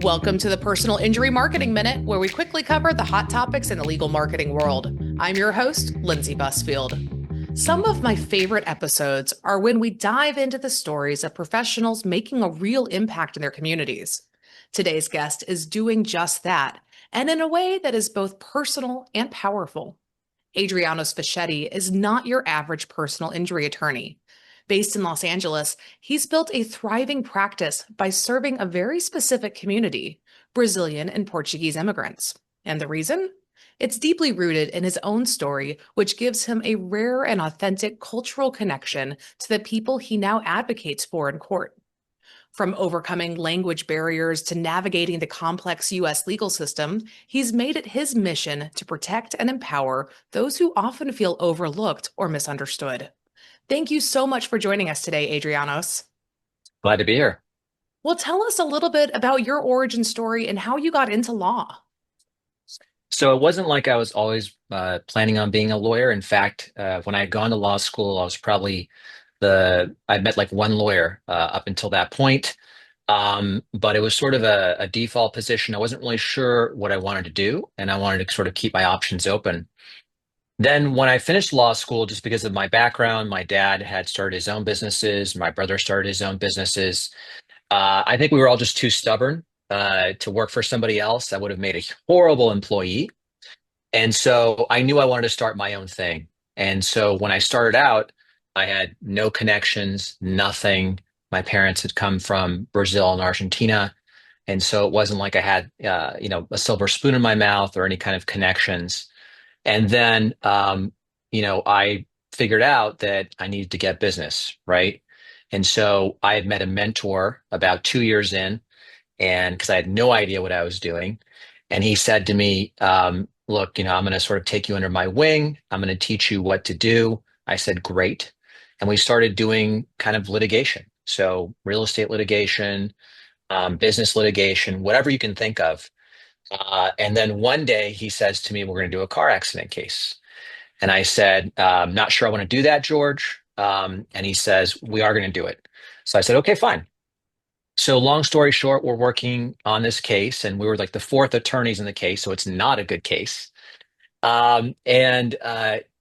Welcome to the Personal Injury Marketing Minute, where we quickly cover the hot topics in the legal marketing world. I'm your host, Lindsay Busfield. Some of my favorite episodes are when we dive into the stories of professionals making a real impact in their communities. Today's guest is doing just that, and in a way that is both personal and powerful. Adrianos Facchetti is not your average personal injury attorney. Based in Los Angeles, he's built a thriving practice by serving a very specific community, Brazilian and Portuguese immigrants. And the reason? It's deeply rooted in his own story, which gives him a rare and authentic cultural connection to the people he now advocates for in court. From overcoming language barriers to navigating the complex U.S. legal system, he's made it his mission to protect and empower those who often feel overlooked or misunderstood. Thank you so much for joining us today, Adrianos. Glad to be here. Well, tell us a little bit about your origin story and how you got into law. So it wasn't like I was always planning on being a lawyer. In fact, when I had gone to law school, I was probably I'd met like one lawyer up until that point. But it was sort of a default position. I wasn't really sure what I wanted to do, and I wanted to sort of keep my options open. Then when I finished law school, just because of my background, my dad had started his own businesses, my brother started his own businesses. I think we were all just too stubborn to work for somebody else. I would have made a horrible employee. And so I knew I wanted to start my own thing. And so when I started out, I had no connections, nothing. My parents had come from Brazil and Argentina. And so it wasn't like I had, a silver spoon in my mouth or any kind of connections. And then, I figured out that I needed to get business, right? And so I had met a mentor about 2 years in, and because I had no idea what I was doing. And he said to me, look, I'm going to sort of take you under my wing. I'm going to teach you what to do. I said, great. And we started doing kind of litigation. So real estate litigation, business litigation, whatever you can think of. And then one day he says to me, we're going to do a car accident case. And I said, not sure I want to do that, George. And he says, we are going to do it. So I said, okay, fine. So long story short, we're working on this case, and we were like the fourth attorneys in the case, so it's not a good case. And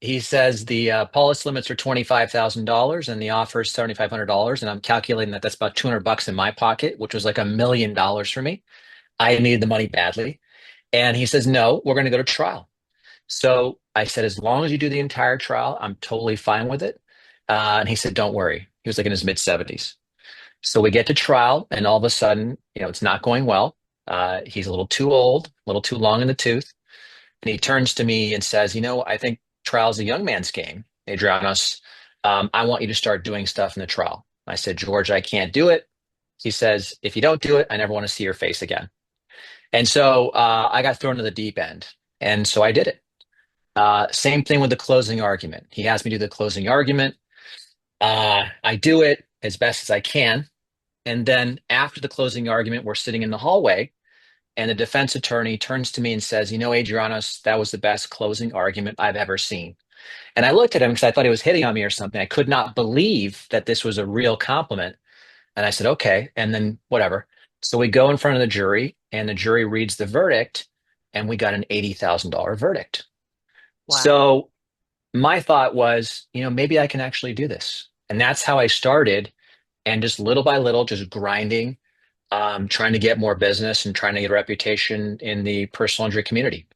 he says the policy limits are $25,000 and the offer is $7,500, and I'm calculating that that's about $200 in my pocket, which was like $1 million for me. I needed the money badly, and he says, no, we're going to go to trial. So I said, as long as you do the entire trial, I'm totally fine with it. And he said, don't worry. He was like in his mid 70s. So we get to trial, and all of a sudden, it's not going well. He's a little too old, a little too long in the tooth. And he turns to me and says, I think trial's a young man's game, Adrianos. I want you to start doing stuff in the trial. I said, George, I can't do it. He says, if you don't do it, I never want to see your face again. And so I got thrown to the deep end. And so I did it. Same thing with the closing argument. He has me do the closing argument. I do it as best as I can. And then after the closing argument, we're sitting in the hallway, and the defense attorney turns to me and says, Adrianos, that was the best closing argument I've ever seen. And I looked at him because I thought he was hitting on me or something. I could not believe that this was a real compliment. And I said, okay. And then whatever. So we go in front of the jury, and the jury reads the verdict, and we got an $80,000 verdict. Wow. So my thought was, maybe I can actually do this. And that's how I started. And just little by little, just grinding, trying to get more business and trying to get a reputation in the personal injury community.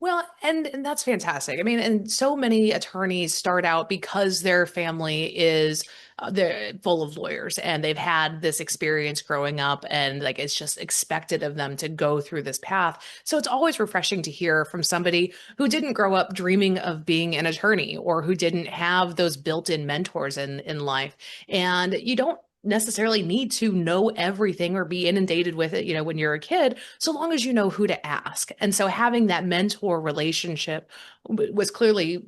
Well, and that's fantastic. I mean, and so many attorneys start out because their family is they're full of lawyers and they've had this experience growing up, and like it's just expected of them to go through this path. So it's always refreshing to hear from somebody who didn't grow up dreaming of being an attorney or who didn't have those built-in mentors in life. And you don't necessarily need to know everything or be inundated with it, when you're a kid, so long as you know who to ask. And so having that mentor relationship was clearly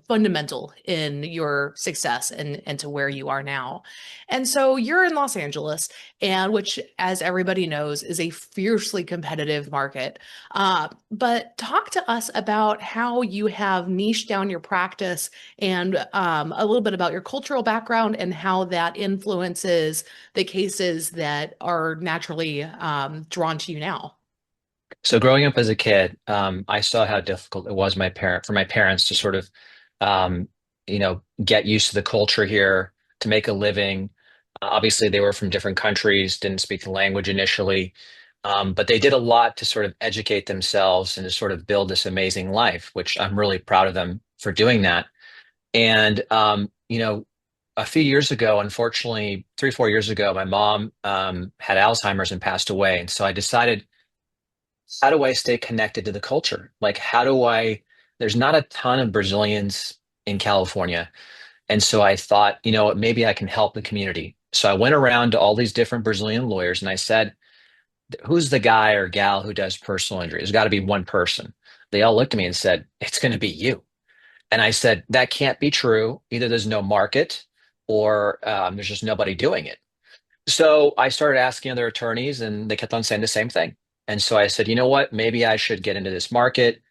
fundamental in your success and to where you are now. And so you're in Los Angeles, and which, as everybody knows, is a fiercely competitive market. But talk to us about how you have niched down your practice and a little bit about your cultural background and how that influences the cases that are naturally drawn to you now. So growing up as a kid, I saw how difficult it was for my parents to sort of, um, get used to the culture here, to make a living. Obviously, they were from different countries, didn't speak the language initially, but they did a lot to sort of educate themselves and to sort of build this amazing life, which I'm really proud of them for doing that. And a few years ago, unfortunately, 3, 4 years ago, my mom had Alzheimer's and passed away, and so I decided, how do I stay connected to the culture? Like, there's not a ton of Brazilians in California. And so I thought, what, maybe I can help the community. So I went around to all these different Brazilian lawyers and I said, who's the guy or gal who does personal injury? There's got to be one person. They all looked at me and said, it's going to be you. And I said, that can't be true. Either there's no market or there's just nobody doing it. So I started asking other attorneys, and they kept on saying the same thing. And so I said, you know what? Maybe I should get into this market,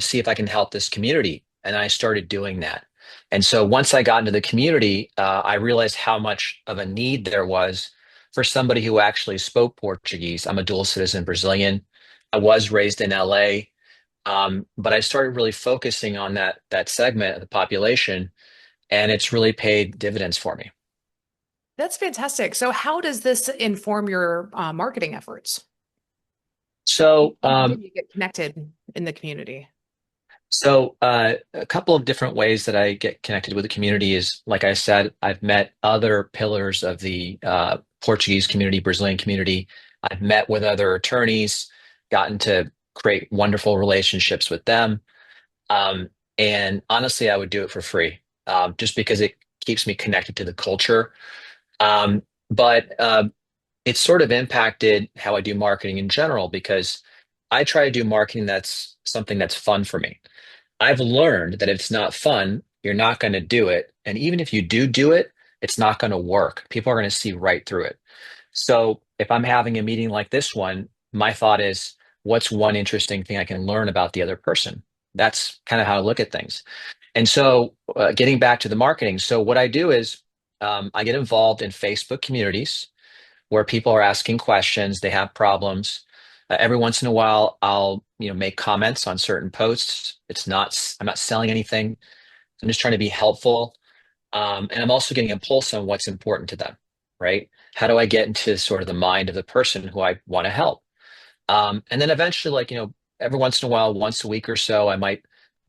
see if I can help this community. And I started doing that. And so once I got into the community, I realized how much of a need there was for somebody who actually spoke Portuguese. I'm a dual citizen Brazilian. I was raised in LA, but I started really focusing on that segment of the population, and it's really paid dividends for me. That's fantastic. So how does this inform your marketing efforts? So, Did you get connected in the community? A couple of different ways that I get connected with the community is, like I said, I've met other pillars of the Portuguese community, Brazilian community. I've met with other attorneys, gotten to create wonderful relationships with them. And honestly, I would do it for free, just because it keeps me connected to the culture. But it's sort of impacted how I do marketing in general, because I try to do marketing that's something that's fun for me. I've learned that if it's not fun, you're not going to do it. And even if you do it, it's not going to work. People are going to see right through it. So if I'm having a meeting like this one, my thought is, what's one interesting thing I can learn about the other person? That's kind of how I look at things. And so, getting back to the marketing, so what I do is, I get involved in Facebook communities where people are asking questions, they have problems. Every once in a while, I'll make comments on certain posts. I'm not selling anything. I'm just trying to be helpful, and I'm also getting a pulse on what's important to them. Right? How do I get into sort of the mind of the person who I want to help? And then eventually, like, every once in a while, once a week or so, I might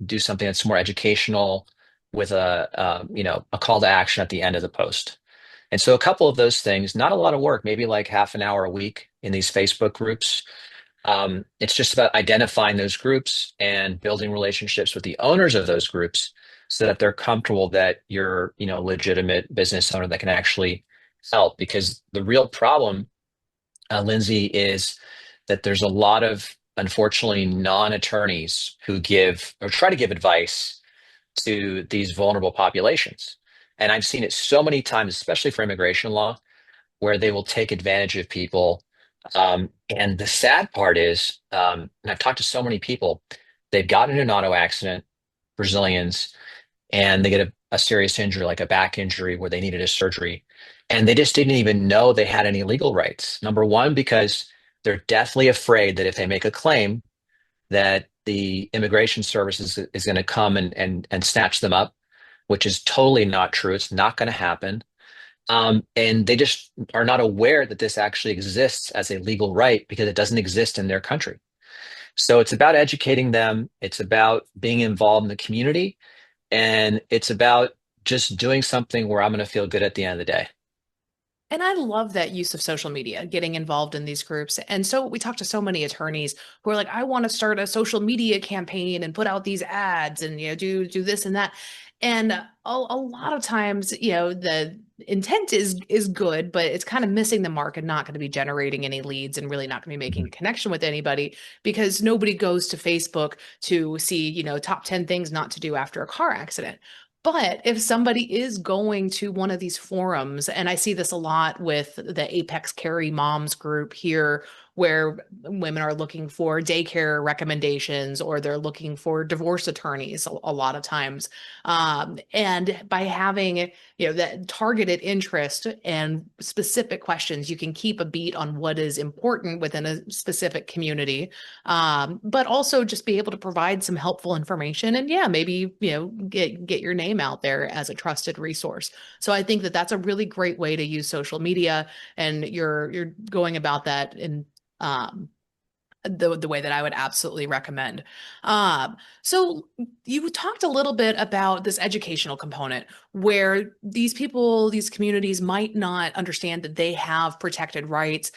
do something that's more educational with a call to action at the end of the post. And so a couple of those things, not a lot of work, maybe like half an hour a week in these Facebook groups. It's just about identifying those groups and building relationships with the owners of those groups so that they're comfortable that you're, a legitimate business owner that can actually help. Because the real problem, Lindsay, is that there's a lot of, unfortunately, non-attorneys who give or try to give advice to these vulnerable populations. And I've seen it so many times, especially for immigration law, where they will take advantage of people. And the sad part is, and I've talked to so many people, they've gotten in an auto accident, Brazilians, and they get a serious injury, like a back injury where they needed a surgery. And they just didn't even know they had any legal rights. Number one, because they're deathly afraid that if they make a claim, that the immigration services is going to come and snatch them up, which is totally not true. It's not going to happen. And they just are not aware that this actually exists as a legal right because it doesn't exist in their country. So it's about educating them. It's about being involved in the community. And it's about just doing something where I'm going to feel good at the end of the day. And I love that use of social media, getting involved in these groups. And so we talk to so many attorneys who are like, I want to start a social media campaign and put out these ads and do this and that. And a lot of times, intent is good, but it's kind of missing the mark and not going to be generating any leads and really not going to be making Mhm. a connection with anybody because nobody goes to Facebook to see, top 10 things not to do after a car accident. But if somebody is going to one of these forums, and I see this a lot with the Apex Carry Moms group here, where women are looking for daycare recommendations or they're looking for divorce attorneys a lot of times. And by having that targeted interest and specific questions, you can keep a beat on what is important within a specific community, but also just be able to provide some helpful information and yeah, maybe get your name out there as a trusted resource. So I think that that's a really great way to use social media, and you're going about that in um, the way that I would absolutely recommend. So you talked a little bit about this educational component where these people, these communities might not understand that they have protected rights,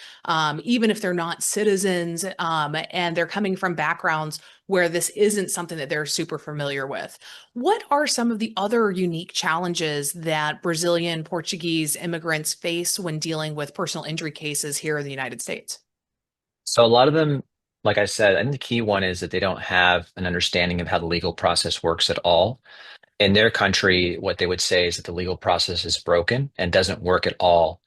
even if they're not citizens, and they're coming from backgrounds where this isn't something that they're super familiar with. What are some of the other unique challenges that Brazilian Portuguese immigrants face when dealing with personal injury cases here in the United States? So a lot of them, like I said, I think the key one is that they don't have an understanding of how the legal process works at all. In their country, what they would say is that the legal process is broken and doesn't work at all.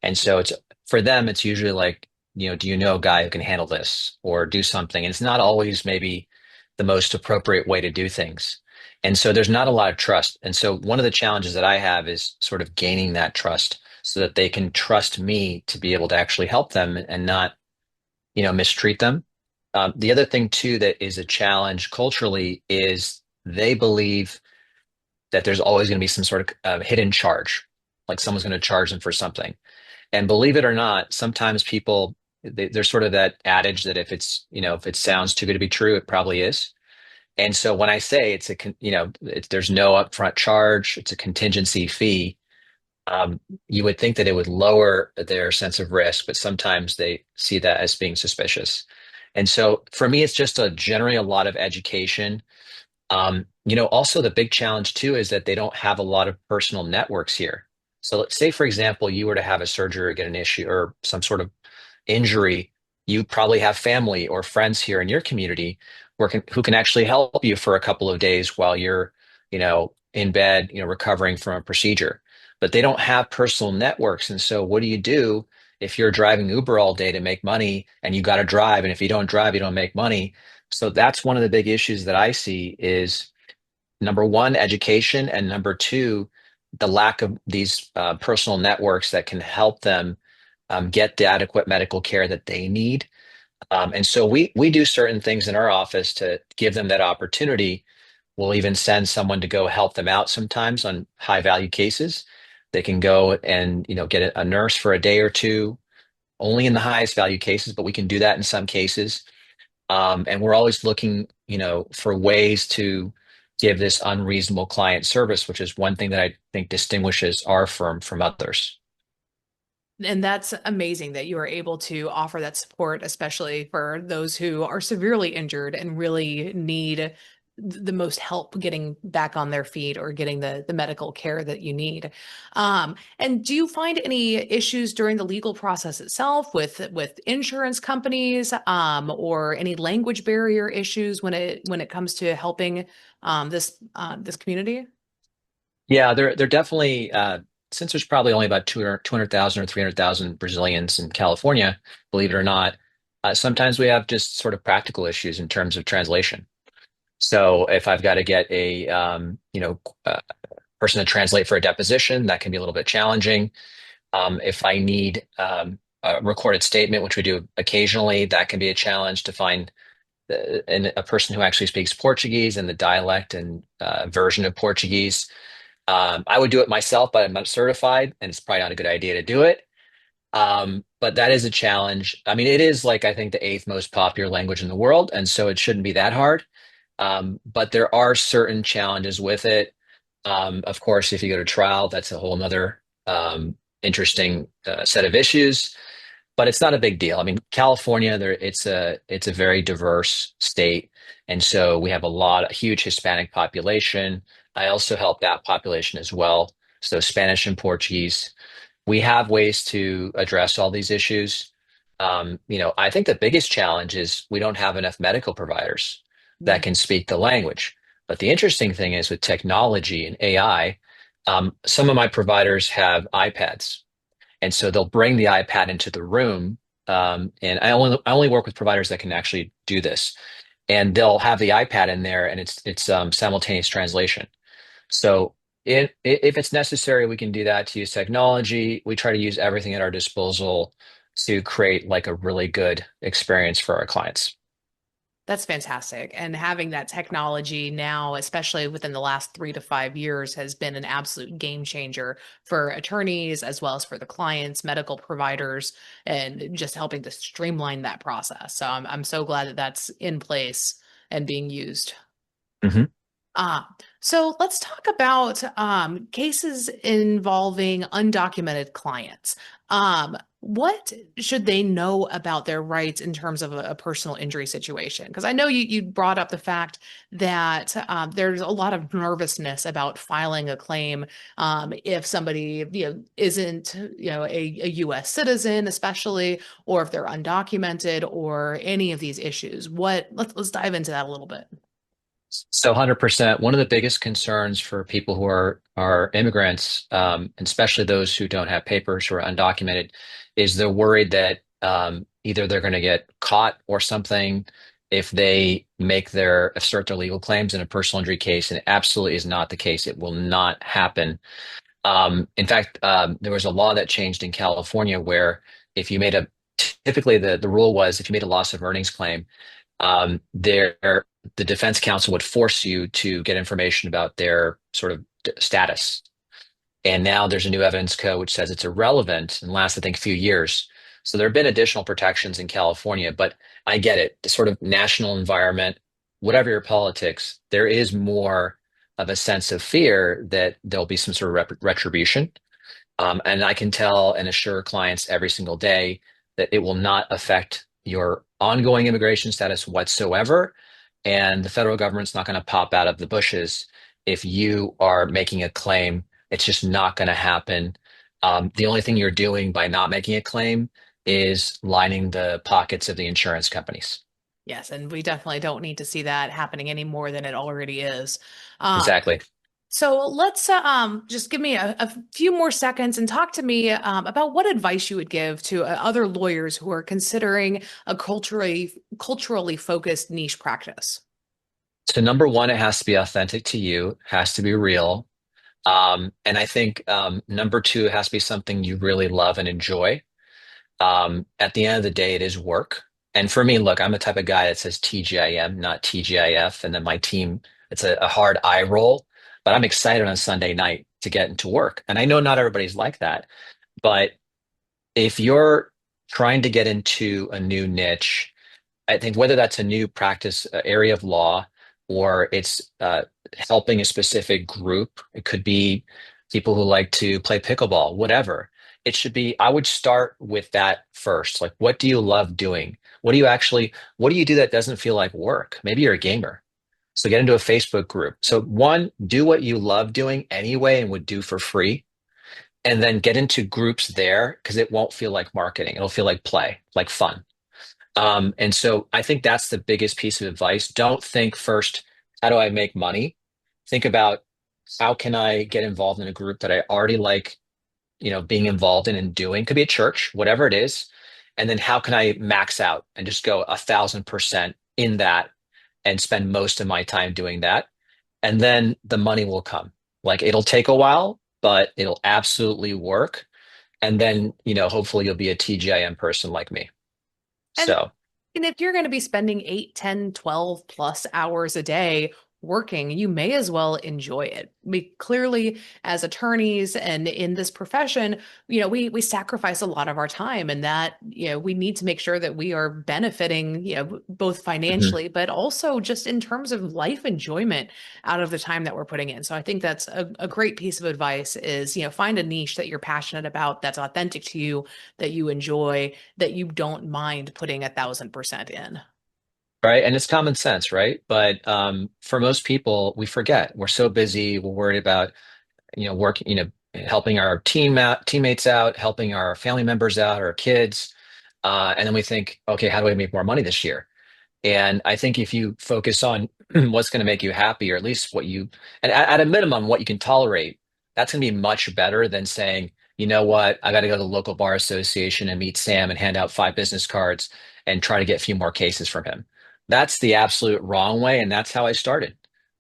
And so it's for them, it's usually like, do you know a guy who can handle this or do something? And it's not always maybe the most appropriate way to do things. And so there's not a lot of trust. And so one of the challenges that I have is sort of gaining that trust so that they can trust me to be able to actually help them and not, mistreat them. The other thing too that is a challenge culturally is they believe that there's always going to be some sort of hidden charge, like someone's going to charge them for something. And believe it or not, sometimes people, there's sort of that adage that if it sounds too good to be true, it probably is. And so when I say there's no upfront charge, it's a contingency fee, you would think that it would lower their sense of risk, but sometimes they see that as being suspicious. And so for me, it's just generally a lot of education. Also the big challenge too is that they don't have a lot of personal networks here. So let's say, for example, you were to have a surgery or get an issue or some sort of injury, you probably have family or friends here in your community who can actually help you for a couple of days while you're, in bed, recovering from a procedure. But they don't have personal networks. And so what do you do if you're driving Uber all day to make money and you got to drive? And if you don't drive, you don't make money. So that's one of the big issues that I see is number one, education, and number two, the lack of these personal networks that can help them get the adequate medical care that they need. And so we do certain things in our office to give them that opportunity. We'll even send someone to go help them out sometimes on high value cases. They can go and get a nurse for a day or two, only in the highest value cases, but we can do that in some cases. And we're always looking, for ways to give this unreasonable client service, which is one thing that I think distinguishes our firm from others. And that's amazing that you are able to offer that support, especially for those who are severely injured and really need the most help getting back on their feet or getting the medical care that you need. And do you find any issues during the legal process itself with insurance companies, or any language barrier issues when it comes to helping this community? Yeah, they're definitely since there's probably only about 200,000 or 300,000 Brazilians in California, believe it or not, sometimes we have just sort of practical issues in terms of translation. So if I've got to get a person to translate for a deposition, that can be a little bit challenging. If I need a recorded statement, which we do occasionally, that can be a challenge to find a person who actually speaks Portuguese and the dialect and version of Portuguese. I would do it myself, but I'm not certified, and it's probably not a good idea to do it. But that is a challenge. I mean, it is like I think the eighth most popular language in the world, and so it shouldn't be that hard. But there are certain challenges with it. Of course, if you go to trial, that's a whole other interesting set of issues. But it's not a big deal. I mean, California, it's a very diverse state, and so we have a huge Hispanic population. I also help that population as well. so Spanish and Portuguese. We have ways to address all these issues. I think the biggest challenge is we don't have enough medical providers that Mm. can speak the language. But the interesting thing is with technology and AI, some of my providers have iPads, and so they'll bring the iPad into the room. And I only work with providers that can actually do this, and they'll have the iPad in there, and it's simultaneous translation. So if it's necessary, we can do that to use technology. We try to use everything at our disposal to create like a really good experience for our clients. That's fantastic. And having that technology now, especially within the last 3 to 5 years, has been an absolute game changer for attorneys as well as for the clients, medical providers, and just helping to streamline that process. So I'm so glad that that's in place and being used. Mhm. Ah, so let's talk about cases involving undocumented clients. What should they know about their rights in terms of a personal injury situation? Because I know you brought up the fact that there's a lot of nervousness about filing a claim if somebody isn't a U.S. citizen, especially, or if they're undocumented, or any of these issues. Let's dive into that a little bit. So 100%. One of the biggest concerns for people who are immigrants, and especially those who don't have papers or are undocumented, is they're worried that either they're going to get caught or something if they assert their legal claims in a personal injury case, and it absolutely is not the case. It will not happen. In fact, there was a law that changed in California where if you made a typically the rule was if you made a loss of earnings claim, the defense counsel would force you to get information about their sort of status. And now there's a new evidence code which says it's irrelevant and lasts, I think, a few years. So there have been additional protections in California, but I get it. The sort of national environment, whatever your politics, there is more of a sense of fear that there'll be some sort of retribution. And I can tell and assure clients every single day that it will not affect your ongoing immigration status whatsoever. And the federal government's not going to pop out of the bushes if you are making a claim. It's just not going to happen. The only thing you're doing by not making a claim is lining the pockets of the insurance companies. Yes, and we definitely don't need to see that happening any more than it already is. Uh, Exactly. so let's just give me a few more seconds and talk to me about what advice you would give to other lawyers who are considering a culturally focused niche practice. So number one, it has to be authentic to you, has to be real. And I think number two, it has to be something you really love and enjoy. At the end of the day, it is work. And for me, look, I'm the type of guy that says TGIM, not TGIF. And then my team, it's a hard eye roll, but I'm excited on Sunday night to get into work. And I know not everybody's like that, but if you're trying to get into a new niche, I think whether that's a new practice area of law or it's helping a specific group, it could be people who like to play pickleball, whatever. It should be, I would start with that first. Like, what do you love doing? What do you do that doesn't feel like work? Maybe you're a gamer. So get into a Facebook group. So one, do what you love doing anyway and would do for free. And then get into groups there because it won't feel like marketing. It'll feel like play, like fun. And so I think that's the biggest piece of advice. Don't think first, how do I make money? Think about how can I get involved in a group that I already like, being involved in and doing. Could be a church, whatever it is. And then how can I max out and just go 1,000% in that and spend most of my time doing that? And then the money will come. Like it'll take a while, but it'll absolutely work. And then, hopefully you'll be a TGIM person like me. And So. And if you're going to be spending 8, 10, 12 plus hours a day working, you may as well enjoy it. We clearly, as attorneys and in this profession, we sacrifice a lot of our time, and that, we need to make sure that we are benefiting, both Mhm. financially, but also just in terms of life enjoyment out of the time that we're putting in. So I think that's a great piece of advice is, find a niche that you're passionate about, that's authentic to you, that you enjoy, that you don't mind putting 1,000% in. Right. And it's common sense, right? But for most people, we forget. We're so busy. We're worried about, work, helping our teammates out, helping our family members out, our kids. And then we think, okay, how do I make more money this year? And I think if you focus on what's going to make you happy, or at least and at a minimum, what you can tolerate, that's going to be much better than saying, you know what, I got to go to the local bar association and meet Sam and hand out 5 business cards and try to get a few more cases from him. That's the absolute wrong way. And that's how I started.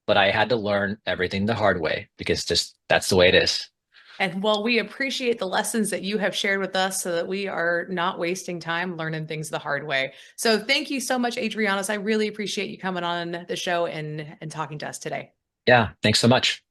But I had to learn everything the hard way because just that's the way it is. And well, we appreciate the lessons that you have shared with us so that we are not wasting time learning things the hard way. So thank you so much, Adrianos. I really appreciate you coming on the show and talking to us today. Yeah. Thanks so much.